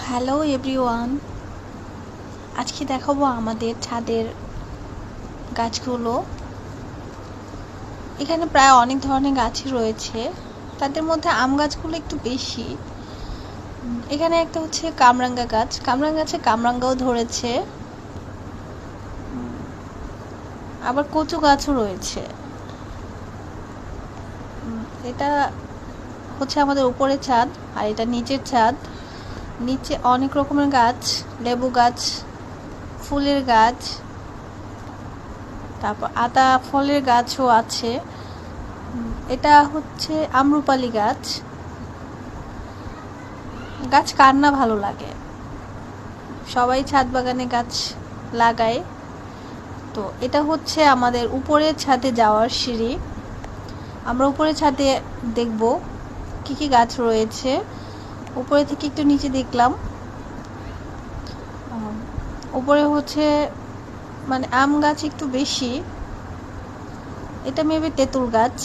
Hello everyone, আজকে দেখাবো আমাদের ছাদের গাছগুলো। এখানে প্রায় অনেক ধরনের গাছই রয়েছে, তাদের মধ্যে আম গাছগুলো একটু বেশি। এখানে একটা হচ্ছে কামরাঙ্গা গাছ, কামরাঙ্গা গাছে কামরাঙ্গাও ধরেছে, আবার কচু গাছও রয়েছে। এটা হচ্ছে আমাদের উপরের ছাদ, আর এটা নিচের ছাদ। নিচে অনেক রকমের গাছ, লেবু গাছ, ফুলের গাছ, তারপর আতা ফলের গাছও আছে। এটা হচ্ছে আম্রপালি গাছ। গাছ কার না ভালো লাগে, সবাই ছাদ বাগানে গাছ লাগায়। তো এটা হচ্ছে আমাদের উপরের ছাদে যাওয়ার সিঁড়ি। আমরা উপরের ছাদে দেখব কি কি গাছ রয়েছে। উপরে থেকে একটু নিচে দেখলাম, উপরে হচ্ছে মানে আম গাছ একটু বেশি। এটা মেবি তেঁতুল গাছ।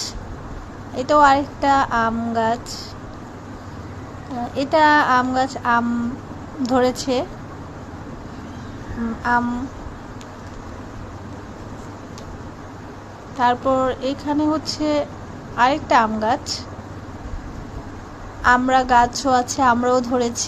এটাও আরেকটা আম গাছ। এটা আম গাছ, আম ধরেছে। আম, তারপর এখানে হচ্ছে আরেকটা আম গাছ, আমড়া গাছও আছে, আমরাও ধরেছি।